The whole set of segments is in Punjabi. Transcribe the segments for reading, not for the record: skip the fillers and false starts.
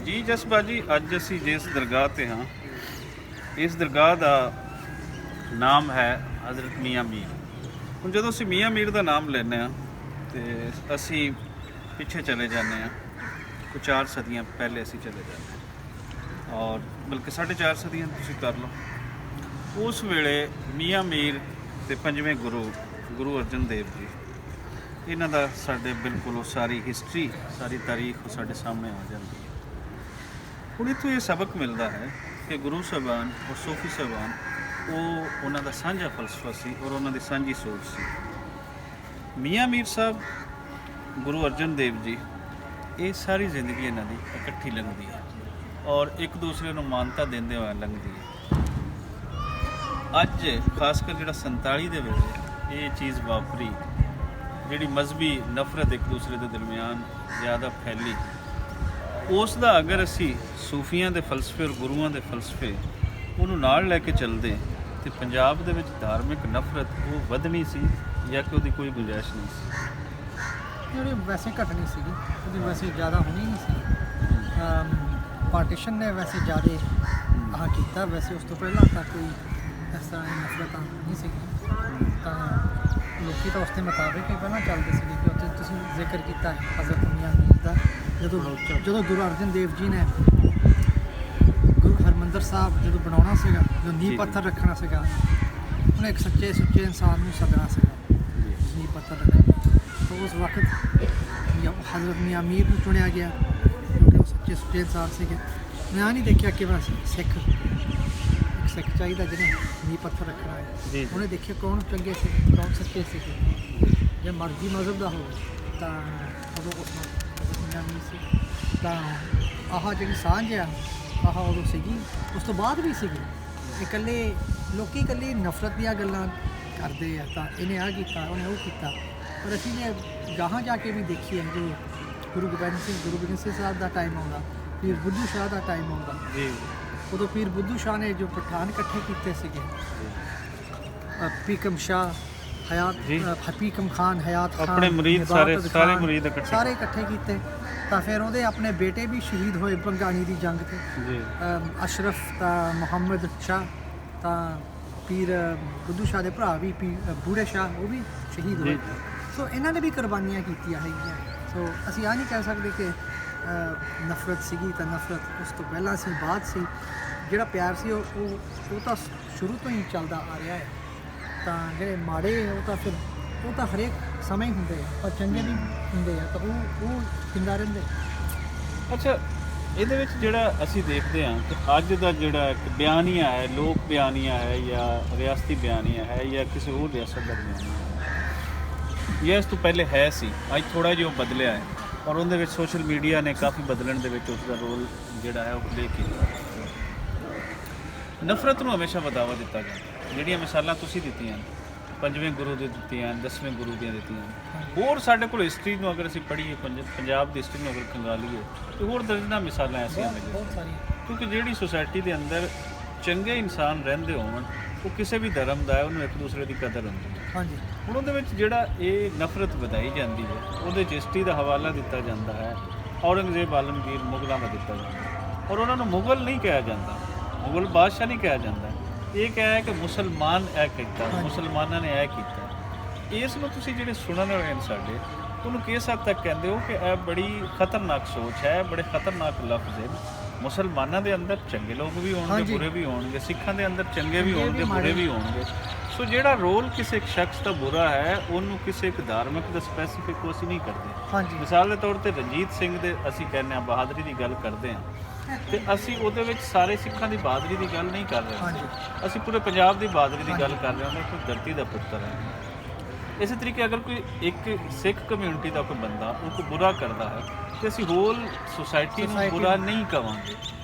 ਜੀ ਜਸਪਾਲ ਜੀ, ਅੱਜ ਅਸੀਂ ਜਿਸ ਦਰਗਾਹ ਤੇ ਹਾਂ, ਇਸ ਦਰਗਾਹ ਦਾ ਨਾਮ ਹੈ ਹਜ਼ਰਤ ਮੀਆਂ ਮੀਰ। ਹੁਣ ਜਦੋਂ ਅਸੀਂ ਮੀਆਂ ਮੀਰ ਦਾ ਨਾਮ ਲੈਂਦੇ ਹਾਂ ਤੇ ਅਸੀਂ ਪਿੱਛੇ ਚਲੇ ਜਾਂਦੇ ਹਾਂ, ਕੋਈ 4 ਸਦੀਆਂ ਪਹਿਲੇ ਅਸੀਂ ਚਲੇ ਜਾਂਦੇ ਹਾਂ, ਔਰ ਬਲਕਿ 4.5 ਸਦੀਆਂ ਤੁਸੀਂ ਕਰ ਲਓ। ਉਸ ਵੇਲੇ ਮੀਆਂ ਮੀਰ ਤੇ ਪੰਜਵੇਂ ਗੁਰੂ ਅਰਜਨ ਦੇਵ ਜੀ, ਇਹਨਾਂ ਦਾ ਸਾਡੇ ਬਿਲਕੁਲ ਉਹ ਸਾਰੀ ਹਿਸਟਰੀ, ਸਾਰੀ ਤਾਰੀਖ ਸਾਡੇ ਸਾਹਮਣੇ ਆ ਜਾਂਦੀ ਹੈ। ਹੁਣ ਇੱਥੋਂ ਇਹ ਸਬਕ ਮਿਲਦਾ ਹੈ ਕਿ ਗੁਰੂ ਸਾਹਿਬਾਨ ਔਰ ਸੂਫੀ ਸਾਹਿਬਾਨ ਉਹਨਾਂ ਦਾ ਸਾਂਝਾ ਫਲਸਫਾ ਸੀ ਔਰ ਉਹਨਾਂ ਦੀ ਸਾਂਝੀ ਸੋਚ ਸੀ। ਮੀਆਂ ਮੀਰ ਸਾਹਿਬ, ਗੁਰੂ ਅਰਜਨ ਦੇਵ ਜੀ, ਇਹ ਸਾਰੀ ਜ਼ਿੰਦਗੀ ਇਹਨਾਂ ਦੀ ਇਕੱਠੀ ਲੰਘਦੀ ਹੈ ਔਰ ਇੱਕ ਦੂਸਰੇ ਨੂੰ ਮਾਨਤਾ ਦਿੰਦੇ ਹੋਏ ਲੰਘਦੀ ਹੈ। ਅੱਜ ਖਾਸ ਕਰ ਜਿਹੜਾ 47 ਦੇ ਵੇਲੇ ਇਹ ਚੀਜ਼ ਵਾਪਰੀ, ਜਿਹੜੀ ਮਜ਼ਹਬੀ ਨਫ਼ਰਤ ਇੱਕ ਦੂਸਰੇ ਦੇ ਦਰਮਿਆਨ ਜ਼ਿਆਦਾ ਫੈਲੀ, ਉਸ ਦਾ ਅਗਰ ਅਸੀਂ ਸੂਫੀਆਂ ਦੇ ਫਲਸਫੇ ਔਰ ਗੁਰੂਆਂ ਦੇ ਫਲਸਫੇ ਉਹਨੂੰ ਨਾਲ ਲੈ ਕੇ ਚੱਲਦੇ ਤੇ ਪੰਜਾਬ ਦੇ ਵਿੱਚ ਧਾਰਮਿਕ ਨਫ਼ਰਤ ਉਹ ਵਧਣੀ ਸੀ ਜਾਂ ਕਿ ਉਹਦੀ ਕੋਈ ਗੁੰਜਾਇਸ਼ ਨਹੀਂ ਸੀ। ਜਿਹੜੀ ਵੈਸੇ ਘਟਣੀ ਸੀਗੀ, ਉਹਦੀ ਵੈਸੇ ਜ਼ਿਆਦਾ ਹੋਣੀ ਨਹੀਂ ਸੀ। ਪਾਰਟੀਸ਼ਨ ਨੇ ਵੈਸੇ ਜ਼ਿਆਦਾ ਕੀਤਾ, ਵੈਸੇ ਉਸ ਤੋਂ ਪਹਿਲਾਂ ਤਾਂ ਕੋਈ ਇਸ ਤਰ੍ਹਾਂ ਦੀ ਨਫ਼ਰਤਾਂ ਨਹੀਂ ਸੀਗੀਆਂ। ਤਾਂ ਲੋਕੀ ਤਾਂ ਉਸ ਦੇ ਮੁਤਾਬਿਕ ਹੀ ਪਹਿਲਾਂ ਚੱਲਦੇ ਸੀਗੇ ਕਿ ਉੱਥੇ ਤੁਸੀਂ ਜ਼ਿਕਰ ਕੀਤਾ ਹਜ਼ਰਤ ਮੀਆਂ ਮੀਰ ਦਾ, ਜਦੋਂ ਗੁਰੂ ਅਰਜਨ ਦੇਵ ਜੀ ਨੇ ਗੁਰੂ ਹਰਿਮੰਦਰ ਸਾਹਿਬ ਜਦੋਂ ਬਣਾਉਣਾ ਸੀਗਾ, ਜਦੋਂ ਨੀਂਹ ਪੱਥਰ ਰੱਖਣਾ ਸੀਗਾ, ਉਹਨੇ ਇੱਕ ਸੱਚੇ ਸੁੱਚੇ ਇਨਸਾਨ ਨੂੰ ਸੱਦਣਾ ਸੀਗਾ ਨੀਂਹ ਪੱਥਰ ਰੱਖਣ। ਤਾਂ ਉਸ ਵਕਤ ਹਜ਼ਰਤ ਮੀਆਂ ਮੀਰ ਨੂੰ ਚੁਣਿਆ ਗਿਆ ਕਿਉਂਕਿ ਉਹ ਸੱਚੇ ਸੁੱਚੇ ਇਨਸਾਨ ਸੀਗੇ। ਮੈਂ ਨਹੀਂ ਦੇਖਿਆ ਕਿ ਬਸ ਸਿੱਖ ਚਾਹੀਦਾ ਜਿਹਨੇ ਨੀਂਹ ਪੱਥਰ ਰੱਖਣਾ ਹੈ। ਉਹਨੇ ਦੇਖਿਆ ਕੌਣ ਚੰਗੇ ਸੀ, ਕੌਣ ਸੱਚੇ ਸੀਗੇ। ਜੇ ਮਰਜ਼ੀ ਮਜ਼ਹਬ ਦਾ ਹੋਵੇ ਤਾਂ ਉਦੋਂ ਉਸ ਮੀਆਂ ਮੀਰ ਸੀ। ਤਾਂ ਆਹ ਜਿਹੜੀ ਸਾਂਝ ਆ ਆਹ ਉਦੋਂ ਸੀਗੀ, ਉਸ ਤੋਂ ਬਾਅਦ ਵੀ ਸੀਗੀ। ਲੋਕੀ ਇਕੱਲੀ ਨਫ਼ਰਤ ਦੀਆਂ ਗੱਲਾਂ ਕਰਦੇ ਆ, ਤਾਂ ਇਹਨੇ ਆਹ ਕੀਤਾ, ਉਹਨੇ ਉਹ ਕੀਤਾ। ਪਰ ਅਸੀਂ ਨੇ ਗਾਹਾਂ ਜਾ ਕੇ ਵੀ ਦੇਖੀ ਹੈ, ਜੋ ਗੁਰੂ ਗੋਬਿੰਦ ਸਿੰਘ ਸਾਹਿਬ ਦਾ ਟਾਈਮ ਆਉਂਦਾ, ਪੀਰ ਬੁੱਧੂ ਸ਼ਾਹ ਦਾ ਟਾਈਮ ਆਉਂਦਾ, ਉਦੋਂ ਪੀਰ ਬੁੱਧੂ ਸ਼ਾਹ ਨੇ ਜੋ ਪਠਾਨ ਇਕੱਠੇ ਕੀਤੇ ਸੀਗੇ, ਹਕੀਕਮ ਸ਼ਾਹ, ਹਕੀਕਮ ਖਾਨ, ਹਯਾਤ ਖਾਨ, ਆਪਣੇ ਮੁਰੀਦ ਸਾਰੇ ਮੁਰੀਦ ਇਕੱਠੇ ਕੀਤੇ। ਤਾਂ ਫਿਰ ਉਹਦੇ ਆਪਣੇ ਬੇਟੇ ਵੀ ਸ਼ਹੀਦ ਹੋਏ ਭੰਗਾਣੀ ਦੀ ਜੰਗ 'ਤੇ। ਅਸ਼ਰਫ ਤਾਂ ਮੁਹੰਮਦ ਸ਼ਾਹ, ਤਾਂ ਪੀਰ ਬੁੱਧੂ ਸ਼ਾਹ ਦੇ ਭਰਾ ਵੀ ਬੂੜੇ ਸ਼ਾਹ, ਉਹ ਵੀ ਸ਼ਹੀਦ ਹੋਏ। ਸੋ ਇਹਨਾਂ ਨੇ ਵੀ ਕੁਰਬਾਨੀਆਂ ਕੀਤੀਆਂ ਹੈਗੀਆਂ। ਸੋ ਅਸੀਂ ਆਹ ਨਹੀਂ ਕਹਿ ਸਕਦੇ ਕਿ ਨਫ਼ਰਤ ਸੀਗੀ ਤਾਂ ਨਫ਼ਰਤ ਉਸ ਤੋਂ ਪਹਿਲਾਂ ਸੀ, ਬਾਅਦ ਸੀ। ਜਿਹੜਾ ਪਿਆਰ ਸੀ ਉਹ ਤਾਂ ਸ਼ੁਰੂ ਤੋਂ ਹੀ ਚੱਲਦਾ ਆ ਰਿਹਾ ਹੈ। ਤਾਂ ਜਿਹੜੇ ਮਾੜੇ ਉਹ ਤਾਂ ਹਰੇਕ ਸਮੇਂ ਹੀ ਹੁੰਦੇ ਆ, ਪਰ ਚੰਗੇ ਵੀ ਹੁੰਦੇ ਆ, ਤਾਂ ਉਹ ਜ਼ਿੰਦਾ ਰਹਿੰਦੇ। ਅੱਛਾ, ਇਹਦੇ ਵਿੱਚ ਜਿਹੜਾ ਅਸੀਂ ਦੇਖਦੇ ਹਾਂ ਕਿ ਅੱਜ ਦਾ ਜਿਹੜਾ ਇੱਕ ਬਿਆਨੀਆ ਹੈ, ਲੋਕ ਬਿਆਨੀਆ ਹੈ ਜਾਂ ਰਿਆਸਤੀ ਬਿਆਨੀਆ ਹੈ ਜਾਂ ਕਿਸੇ ਹੋਰ ਰਿਆਸਤ ਦਾ ਬਿਆਨੀਆ ਹੈ, ਜਾਂ ਇਸ ਤੋਂ ਪਹਿਲੇ ਹੈ ਸੀ, ਅੱਜ ਥੋੜ੍ਹਾ ਜਿਹਾ ਉਹ ਬਦਲਿਆ ਹੈ ਔਰ ਉਹਦੇ ਵਿੱਚ ਸੋਸ਼ਲ ਮੀਡੀਆ ਨੇ ਕਾਫੀ ਬਦਲਣ ਦੇ ਵਿੱਚ ਉਸ ਦਾ ਰੋਲ ਜਿਹੜਾ ਹੈ ਉਹ ਪਲੇ ਕੀਤਾ। ਨਫ਼ਰਤ ਨੂੰ ਹਮੇਸ਼ਾ ਵਧਾਵਾ ਦਿੱਤਾ ਜਾਂਦਾ। ਜਿਹੜੀਆਂ ਮਿਸਾਲਾਂ ਤੁਸੀਂ ਦਿੱਤੀਆਂ, 5ਵੇਂ ਗੁਰੂ ਦੀ ਦਿੱਤੀਆਂ, 10ਵੇਂ ਗੁਰੂ ਦੀਆਂ ਦਿੱਤੀਆਂ, ਹੋਰ ਸਾਡੇ ਕੋਲ ਹਿਸਟਰੀ ਨੂੰ ਅਗਰ ਅਸੀਂ ਪੜ੍ਹੀਏ, ਪੰਜਾਬ ਦੀ ਹਿਸਟਰੀ ਨੂੰ ਅਗਰ ਖੰਗਾਲੀਏ ਤਾਂ ਹੋਰ ਦਰਜਨਾਂ ਮਿਸਾਲਾਂ ਐਸੀਆਂ ਮਿਲਦੀਆਂ। ਕਿਉਂਕਿ ਜਿਹੜੀ ਸੁਸਾਇਟੀ ਦੇ ਅੰਦਰ ਚੰਗੇ ਇਨਸਾਨ ਰਹਿੰਦੇ ਹੋਣ, ਉਹ ਕਿਸੇ ਵੀ ਧਰਮ ਦਾ ਹੈ, ਉਹਨੂੰ ਇੱਕ ਦੂਸਰੇ ਦੀ ਕਦਰ ਹੁੰਦੀ ਹੈ। ਹਾਂਜੀ। ਹੁਣ ਉਹਦੇ ਵਿੱਚ ਜਿਹੜਾ ਇਹ ਨਫ਼ਰਤ ਵਧਾਈ ਜਾਂਦੀ ਹੈ, ਉਹਦੇ 'ਚ ਹਿਸਟਰੀ ਦਾ ਹਵਾਲਾ ਦਿੱਤਾ ਜਾਂਦਾ ਹੈ। ਔਰੰਗਜ਼ੇਬ ਆਲਮਗੀਰ ਮੁਗਲਾਂ ਦਾ ਦਿੱਤਾ ਜਾਂਦਾ ਔਰ ਉਹਨਾਂ ਨੂੰ ਮੁਗਲ ਨਹੀਂ ਕਿਹਾ ਜਾਂਦਾ, ਮੁਗਲ ਬਾਦਸ਼ਾਹ ਨਹੀਂ ਕਿਹਾ ਜਾਂਦਾ। ਇਹ ਕਿਹਾ ਕਿ ਮੁਸਲਮਾਨ ਇਹ ਕੀਤਾ, ਮੁਸਲਮਾਨਾਂ ਨੇ ਇਹ ਕੀਤਾ। ਇਸ ਨੂੰ ਤੁਸੀਂ ਜਿਹੜੇ ਸੁਣਨ ਵਾਲੇ ਨੇ ਸਾਡੇ, ਉਹਨੂੰ ਕਿਸ ਹੱਦ ਤੱਕ ਕਹਿੰਦੇ ਹੋ ਕਿ ਇਹ ਬੜੀ ਖਤਰਨਾਕ ਸੋਚ ਹੈ, ਬੜੇ ਖਤਰਨਾਕ ਲਫ਼ਜ਼ ਹੈ। ਮੁਸਲਮਾਨਾਂ ਦੇ ਅੰਦਰ ਚੰਗੇ ਲੋਕ ਵੀ ਹੋਣਗੇ, ਬੁਰੇ ਵੀ ਹੋਣਗੇ, ਸਿੱਖਾਂ ਦੇ ਅੰਦਰ ਚੰਗੇ ਵੀ ਹੋਣਗੇ, ਬੁਰੇ ਵੀ ਹੋਣਗੇ। ਸੋ ਜਿਹੜਾ ਰੋਲ ਕਿਸੇ ਇੱਕ ਸ਼ਖਸ ਦਾ ਬੁਰਾ ਹੈ, ਉਹਨੂੰ ਕਿਸੇ ਇੱਕ ਧਾਰਮਿਕ ਦਾ ਸਪੈਸੀਫਿਕ ਅਸੀਂ ਨਹੀਂ ਕਰਦੇ। ਮਿਸਾਲ ਦੇ ਤੌਰ 'ਤੇ ਰਣਜੀਤ ਸਿੰਘ ਦੇ ਅਸੀਂ ਕਹਿੰਦੇ ਹਾਂ ਬਹਾਦਰੀ ਦੀ ਗੱਲ ਕਰਦੇ ਹਾਂ, ਤੇ ਅਸੀਂ ਉਹਦੇ ਵਿੱਚ ਸਾਰੇ ਸਿੱਖਾਂ ਦੀ ਬਹਾਦਰੀ ਦੀ ਗੱਲ ਨਹੀਂ ਕਰ ਰਹੇ, ਅਸੀਂ ਪੂਰੇ ਪੰਜਾਬ ਦੀ ਬਹਾਦਰੀ ਦੀ ਗੱਲ ਕਰ ਰਹੇ ਹਾਂ। ਕੋਈ ਧਰਤੀ ਦਾ ਪੁੱਤਰ ਹੈ। ਇਸੇ ਤਰੀਕੇ ਅਗਰ ਕੋਈ ਇੱਕ ਸਿੱਖ ਕਮਿਊਨਿਟੀ ਦਾ ਕੋਈ ਬੰਦਾ ਉਹ ਕੋਈ ਬੁਰਾ ਕਰਦਾ ਹੈ ਤੇ ਅਸੀਂ ਹੋਲ ਸੁਸਾਇਟੀ ਨੂੰ ਬੁਰਾ ਨਹੀਂ ਕਹਾਂਗੇ।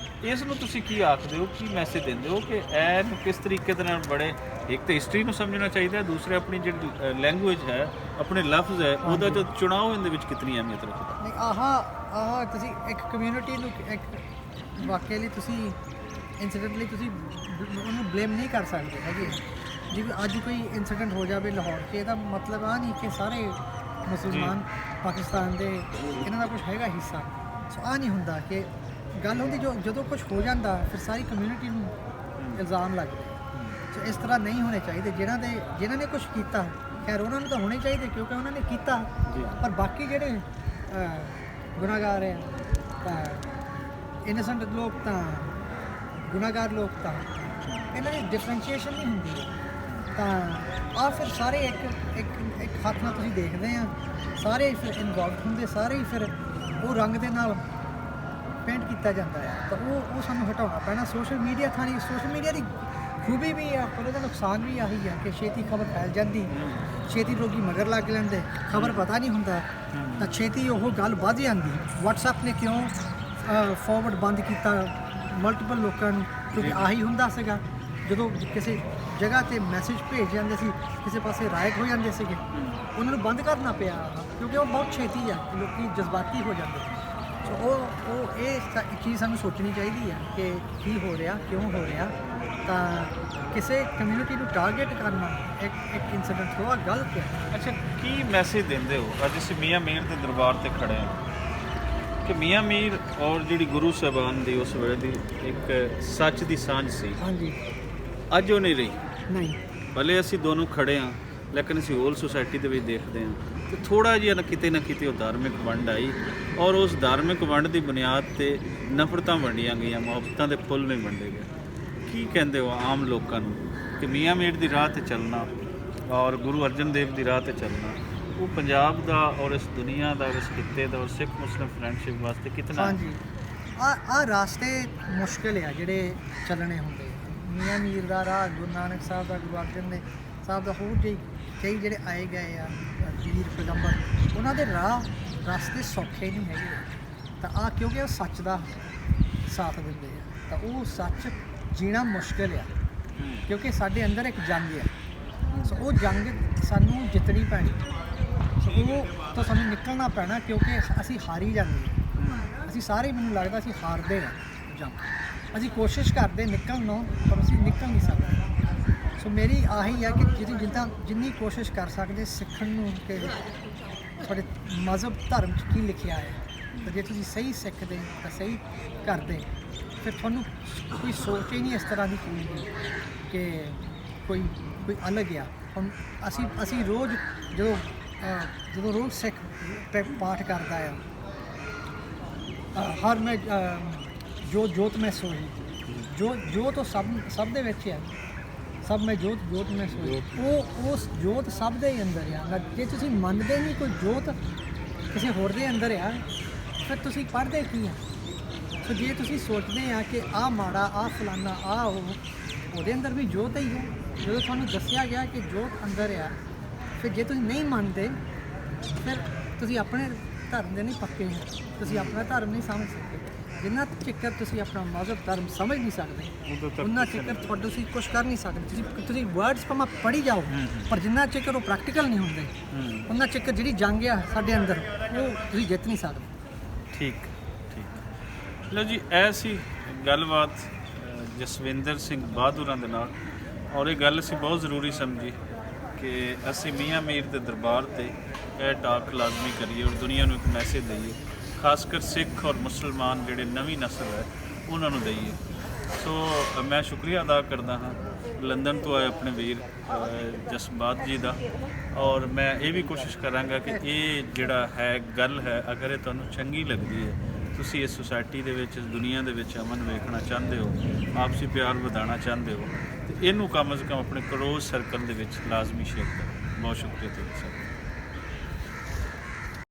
ਇਸ ਨੂੰ ਤੁਸੀਂ ਕੀ ਆਖਦੇ ਹੋ, ਕੀ ਮੈਸੇਜ ਦਿੰਦੇ ਹੋ ਕਿ ਇਹਨੂੰ ਕਿਸ ਤਰੀਕੇ ਦੇ ਨਾਲ ਬੜੇ ਇੱਕ ਤਾਂ ਹਿਸਟਰੀ ਨੂੰ ਸਮਝਣਾ ਚਾਹੀਦਾ, ਦੂਸਰੇ ਆਪਣੀ ਜਿਹੜੀ ਲੈਂਗੁਏਜ ਹੈ, ਆਪਣੇ ਲਫ਼ਜ਼ ਹੈ, ਉਹਦਾ ਜੋ ਚੁਣਾਵ ਇਹਦੇ ਵਿੱਚ ਕਿਤਨੀ ਅਹਿਮੀਅਤ ਰੱਖਦਾ। ਨਹੀਂ, ਆਹ ਤੁਸੀਂ ਇੱਕ ਕਮਿਊਨਿਟੀ ਨੂੰ ਇੱਕ ਵਾਕਿਆ ਲਈ ਤੁਸੀਂ ਇੰਸੀਡੈਂਟਲੀ ਤੁਸੀਂ ਉਹਨੂੰ ਬਲੇਮ ਨਹੀਂ ਕਰ ਸਕਦੇ ਹੈਗੇ। ਜਿਵੇਂ ਅੱਜ ਕੋਈ ਇੰਸੀਡੈਂਟ ਹੋ ਜਾਵੇ ਲਾਹੌਰ 'ਚ, ਇਹਦਾ ਮਤਲਬ ਆ ਨਹੀਂ ਕਿ ਸਾਰੇ ਮੁਸਲਮਾਨ ਪਾਕਿਸਤਾਨ ਦੇ ਇਹਨਾਂ ਦਾ ਕੁਝ ਹੈਗਾ ਹਿੱਸਾ। ਸੋ ਆਹ ਨਹੀਂ ਹੁੰਦਾ ਕਿ ਗੱਲ ਹੁੰਦੀ ਜਦੋਂ ਕੁਝ ਹੋ ਜਾਂਦਾ ਫਿਰ ਸਾਰੀ ਕਮਿਊਨਿਟੀ ਨੂੰ ਇਲਜ਼ਾਮ ਲੱਗਦਾ। ਸੋ ਇਸ ਤਰ੍ਹਾਂ ਨਹੀਂ ਹੋਣੇ ਚਾਹੀਦੇ। ਜਿਨ੍ਹਾਂ ਨੇ ਕੁਝ ਕੀਤਾ, ਖੈਰ ਉਹਨਾਂ ਨੂੰ ਤਾਂ ਹੋਣੇ ਚਾਹੀਦੇ ਕਿਉਂਕਿ ਉਹਨਾਂ ਨੇ ਕੀਤਾ, ਪਰ ਬਾਕੀ ਜਿਹੜੇ ਗੁਨਾਹਗਾਰ ਹੈ ਤਾਂ ਇਨੋਸੈਂਟ ਲੋਕ ਤਾਂ ਗੁਨਾਹਗਾਰ ਲੋਕ ਤਾਂ ਇਹਨਾਂ ਦੀ ਡਿਫਰੈਂਸ਼ੀਏਸ਼ਨ ਨਹੀਂ ਹੁੰਦੀ। ਤਾਂ ਆ ਫਿਰ ਸਾਰੇ ਇੱਕ ਹੱਥ ਨਾਲ ਤੁਸੀਂ ਦੇਖਦੇ ਆ, ਸਾਰੇ ਫਿਰ ਇਨਵੋਲਵ ਹੁੰਦੇ, ਸਾਰੇ ਹੀ ਫਿਰ ਉਹ ਰੰਗ ਦੇ ਨਾਲ ਪੇਂਟ ਕੀਤਾ ਜਾਂਦਾ ਹੈ। ਤਾਂ ਉਹ ਸਾਨੂੰ ਹਟਾਉਣਾ ਪੈਣਾ। ਸੋਸ਼ਲ ਮੀਡੀਆ ਦੀ ਖੂਬੀ ਵੀ ਆ, ਪਰ ਉਹਦਾ ਨੁਕਸਾਨ ਵੀ ਆਹੀ ਆ ਕਿ ਛੇਤੀ ਖਬਰ ਫੈਲ ਜਾਂਦੀ, ਛੇਤੀ ਲੋਕੀ ਮਗਰ ਲੱਗ ਲੈਂਦੇ, ਖਬਰ ਪਤਾ ਨਹੀਂ ਹੁੰਦਾ ਤਾਂ ਛੇਤੀ ਉਹ ਗੱਲ ਵੱਧ ਜਾਂਦੀ। WhatsApp ਨੇ ਕਿਉਂ ਫਾਰਵਰਡ ਬੰਦ ਕੀਤਾ ਮਲਟੀਪਲ ਲੋਕਾਂ ਨੂੰ? ਕਿਉਂਕਿ ਆਹੀ ਹੁੰਦਾ ਸੀਗਾ, ਜਦੋਂ ਕਿਸੇ ਜਗ੍ਹਾ ਤੇ ਮੈਸੇਜ ਭੇਜ ਜਾਂਦੇ ਸੀ, ਕਿਸੇ ਪਾਸੇ ਰਾਇਟ ਹੋ ਜਾਂਦੇ ਸੀਗੇ, ਉਹਨਾਂ ਨੂੰ ਬੰਦ ਕਰਨਾ ਪਿਆ ਕਿਉਂਕਿ ਉਹ ਬਹੁਤ ਛੇਤੀ ਆ, ਲੋਕੀ ਜਜ਼ਬਾਤੀ ਹੋ ਜਾਂਦੇ। ਸੋ ਇਹ ਚੀਜ਼ ਸਾਨੂੰ ਸੋਚਣੀ ਚਾਹੀਦੀ ਹੈ ਕਿ ਕੀ ਹੋ ਰਿਹਾ, ਕਿਉਂ ਹੋ ਰਿਹਾ। ਤਾਂ ਕਿਸੇ ਕਮਿਊਨਿਟੀ ਨੂੰ ਟਾਰਗੇਟ ਕਰਨਾ ਇੱਕ ਇਨਸੀਡੈਂਟ ਹੋਆ ਗਲਤ ਹੈ। ਅੱਛਾ, ਕੀ ਮੈਸੇਜ ਦਿੰਦੇ ਹੋ? ਅੱਜ ਅਸੀਂ ਮੀਆਂ ਮੀਰ ਦੇ ਦਰਬਾਰ ਤੇ ਖੜੇ ਹਾਂ ਕਿ ਮੀਆਂ ਮੀਰ ਔਰ ਜਿਹੜੀ ਗੁਰੂ ਸਾਹਿਬਾਨ ਦੀ ਉਸ ਵੇਲੇ ਦੀ ਇੱਕ ਸੱਚ ਦੀ ਸਾਂਝ ਸੀ, ਹਾਂਜੀ, ਅੱਜ ਉਹ ਨਹੀਂ ਰਹੀ। ਨਹੀਂ, ਭਲੇ ਅਸੀਂ ਦੋਨੋਂ ਖੜੇ ਹਾਂ, ਲੇਕਿਨ ਅਸੀਂ ਹੋਲ ਸੁਸਾਇਟੀ ਦੇ ਵਿੱਚ ਦੇਖਦੇ ਹਾਂ ਤੇ ਥੋੜ੍ਹਾ ਜਿਹਾ ਨਾ ਕਿਤੇ ਉਹ ਧਾਰਮਿਕ ਵੰਡ ਆਈ, ਔਰ ਉਸ ਧਾਰਮਿਕ ਵੰਡ ਦੀ ਬੁਨਿਆਦ ਤੇ ਨਫ਼ਰਤਾਂ ਵੰਡੀਆਂ ਗਈਆਂ, ਮੁਹੱਬਤਾਂ ਦੇ ਫੁੱਲ ਨਹੀਂ ਵੰਡੇ ਗਏ। ਕੀ ਕਹਿੰਦੇ ਹੋ ਆਮ ਲੋਕਾਂ ਨੂੰ ਕਿ ਮੀਆਂ ਮੀਰ ਦੀ ਰਾਹ ਤੇ ਚੱਲਣਾ ਔਰ ਗੁਰੂ ਅਰਜਨ ਦੇਵ ਦੀ ਰਾਹ ਤੇ ਚੱਲਣਾ ਉਹ ਪੰਜਾਬ ਦਾ ਔਰ ਇਸ ਦੁਨੀਆ ਦਾ, ਇਸ ਖਿੱਤੇ ਦਾ ਔਰ ਸਿੱਖ ਮੁਸਲਿਮ ਫਰੈਂਡਸ਼ਿਪ ਵਾਸਤੇ ਕਿਤਨਾ? ਹਾਂਜੀ, ਆ ਰਾਸਤੇ ਮੁਸ਼ਕਿਲ ਆ ਜਿਹੜੇ ਚੱਲਣੇ ਹੁੰਦੇ। ਮੀਆਂ ਮੀਰ ਦਾ ਰਾਹ, ਗੁਰੂ ਨਾਨਕ ਸਾਹਿਬ ਦਾ, ਗੁਰੂ ਅਰਜਨ ਦੇਵ ਸਾਹਿਬ ਦਾ, ਹੋਰ ਕਈ ਜਿਹੜੇ ਆਏ ਗਏ ਆ ਵੀਰ ਪੈਗੰਬਰ, ਉਹਨਾਂ ਦੇ ਰਾਸਤੇ ਸੌਖੇ ਨਹੀਂ ਹੈਗੇ। ਤਾਂ ਕਿਉਂਕਿ ਉਹ ਸੱਚ ਦਾ ਸਾਥ ਦਿੰਦੇ ਆ, ਤਾਂ ਉਹ ਸੱਚ ਜੀਣਾ ਮੁਸ਼ਕਿਲ ਆ ਕਿਉਂਕਿ ਸਾਡੇ ਅੰਦਰ ਇੱਕ ਜੰਗ ਆ। ਸੋ ਉਹ ਜੰਗ ਸਾਨੂੰ ਜਿੱਤਣੀ ਪੈਣੀ। ਸੋ ਉਹ ਤੋਂ ਸਾਨੂੰ ਨਿਕਲਣਾ ਪੈਣਾ ਕਿਉਂਕਿ ਅਸੀਂ ਹਾਰੀ ਜਾਂਦੇ ਹਾਂ। ਅਸੀਂ ਸਾਰੇ, ਮੈਨੂੰ ਲੱਗਦਾ ਅਸੀਂ ਹਾਰਦੇ ਹਾਂ ਜੰਗ। ਅਸੀਂ ਕੋਸ਼ਿਸ਼ ਕਰਦੇ ਨਿਕਲਣ ਨੂੰ, ਪਰ ਅਸੀਂ ਨਿਕਲ ਨਹੀਂ ਸਕਦੇ। ਸੋ ਮੇਰੀ ਆਹੀ ਆ ਕਿ ਜਿੰਨੀ ਕੋਸ਼ਿਸ਼ ਕਰ ਸਕਦੇ ਸਿੱਖਣ ਨੂੰ ਕਿ ਤੁਹਾਡੇ ਮਜ਼ਹਬ ਧਰਮ 'ਚ ਕੀ ਲਿਖਿਆ ਹੈ। ਤਾਂ ਜੇ ਤੁਸੀਂ ਸਹੀ ਸਿੱਖਦੇ ਤਾਂ ਸਹੀ ਕਰਦੇ, ਫਿਰ ਤੁਹਾਨੂੰ ਕੋਈ ਸੋਚ ਹੀ ਨਹੀਂ ਇਸ ਤਰ੍ਹਾਂ ਦੀ ਕਿ ਕੋਈ ਅਲੱਗ ਆ। ਹੁਣ ਅਸੀਂ ਰੋਜ਼ ਜਦੋਂ ਰੋਜ਼ ਸਿੱਖ ਪਾਠ ਕਰਦਾ ਆ, ਹਰ ਮੈਂ ਜੋਤ ਮੈਂ ਸੋਈ, ਜੋਤ ਉਹ ਸਭ ਦੇ ਵਿੱਚ ਆ। ਸਭ ਮੈਂ ਜੋਤ ਮੈਂ ਸੋਈ, ਉਹ ਉਸ ਜੋਤ ਸਭ ਦੇ ਅੰਦਰ ਆ। ਜੇ ਤੁਸੀਂ ਮੰਨਦੇ ਨਹੀਂ ਕੋਈ ਜੋਤ ਕਿਸੇ ਹੋਰ ਦੇ ਅੰਦਰ ਆ, ਫਿਰ ਤੁਸੀਂ ਪੜ੍ਹਦੇ ਕੀ ਆ? ਸੋ ਜੇ ਤੁਸੀਂ ਸੋਚਦੇ ਆ ਕਿ ਆਹ ਮਾੜਾ, ਆਹ ਫਲਾਨਾ, ਉਹਦੇ ਅੰਦਰ ਵੀ ਜੋਤ ਹੀ ਹੈ। ਜਦੋਂ ਤੁਹਾਨੂੰ ਦੱਸਿਆ ਗਿਆ ਕਿ ਜੋਤ ਅੰਦਰ ਆ, ਫਿਰ ਜੇ ਤੁਸੀਂ ਨਹੀਂ ਮੰਨਦੇ, ਫਿਰ ਤੁਸੀਂ ਆਪਣੇ ਧਰਮ ਦੇ ਨਹੀਂ ਪੱਕੇ ਹੋ, ਤੁਸੀਂ ਆਪਣਾ ਧਰਮ ਨਹੀਂ ਸਮਝ ਸਕਦੇ। ਜਿੰਨਾ ਚਿਕਰ ਤੁਸੀਂ ਆਪਣਾ ਮਜ਼ਹਬ ਧਰਮ ਸਮਝ ਨਹੀਂ ਸਕਦੇ, ਉਹਨਾਂ ਚਿਕਰ ਤੁਸੀਂ ਕੁਝ ਕਰ ਨਹੀਂ ਸਕਦੇ। ਤੁਸੀਂ ਵਰਡਸ ਭਾਵੇਂ ਪੜ੍ਹੀ ਜਾਓ, ਪਰ ਜਿੰਨਾ ਚਿਕਰ ਉਹ ਪ੍ਰੈਕਟੀਕਲ ਨਹੀਂ ਹੁੰਦੇ, ਉਹਨਾਂ ਚਿਕਰ ਜਿਹੜੀ ਜੰਗ ਆ ਸਾਡੇ ਅੰਦਰ, ਉਹ ਤੁਸੀਂ ਜਿੱਤ ਨਹੀਂ ਸਕਦੇ। ਠੀਕ। ਲਓ ਜੀ, ਇਹ ਸੀ ਗੱਲਬਾਤ ਜਸਵਿੰਦਰ ਸਿੰਘ ਬਹਾਦੁਰਾਂ ਦੇ ਨਾਲ, ਔਰ ਇਹ ਗੱਲ ਅਸੀਂ ਬਹੁਤ ਜ਼ਰੂਰੀ ਸਮਝੀ ਕਿ ਅਸੀਂ ਮੀਆਂ ਮੀਰ ਦੇ ਦਰਬਾਰ ਤੇ ਇਹ ਟਾਕ ਲਾਜ਼ਮੀ ਕਰੀਏ ਔਰ ਦੁਨੀਆ ਨੂੰ ਇੱਕ ਮੈਸੇਜ ਦਈਏ, ਖਾਸ ਕਰ ਸਿੱਖ ਔਰ ਮੁਸਲਮਾਨ ਜਿਹੜੇ ਨਵੀਂ ਨਸਲ ਹੈ ਉਹਨਾਂ ਨੂੰ ਦਈਏ। ਸੋ ਮੈਂ ਸ਼ੁਕਰੀਆ ਅਦਾ ਕਰਦਾ ਹਾਂ ਲੰਡਨ ਤੋਂ ਆਏ ਆਪਣੇ ਵੀਰ ਜਸਬਾਤ ਜੀ ਦਾ, ਔਰ ਮੈਂ ਇਹ ਵੀ ਕੋਸ਼ਿਸ਼ ਕਰਾਂਗਾ ਕਿ ਇਹ ਜਿਹੜਾ ਹੈ ਗੱਲ ਹੈ, ਅਗਰ ਇਹ ਤੁਹਾਨੂੰ ਚੰਗੀ ਲੱਗਦੀ ਹੈ, ਤੁਸੀਂ ਇਸ ਸੁਸਾਇਟੀ ਦੇ ਵਿੱਚ, ਇਸ ਦੁਨੀਆ ਦੇ ਵਿੱਚ ਅਮਨ ਵੇਖਣਾ ਚਾਹੁੰਦੇ ਹੋ, ਆਪਸੀ ਪਿਆਰ ਵਧਾਉਣਾ ਚਾਹੁੰਦੇ ਹੋ, ਤੇ ਇਹਨੂੰ ਕਮ ਅਜ਼ ਕਮ ਆਪਣੇ ਕਲੋਜ਼ ਸਰਕਲ ਦੇ ਵਿੱਚ ਲਾਜ਼ਮੀ ਸ਼ੇਅਰ ਕਰੋ। ਬਹੁਤ ਸ਼ੁਕਰੀਆ ਤੁਹਾਡਾ।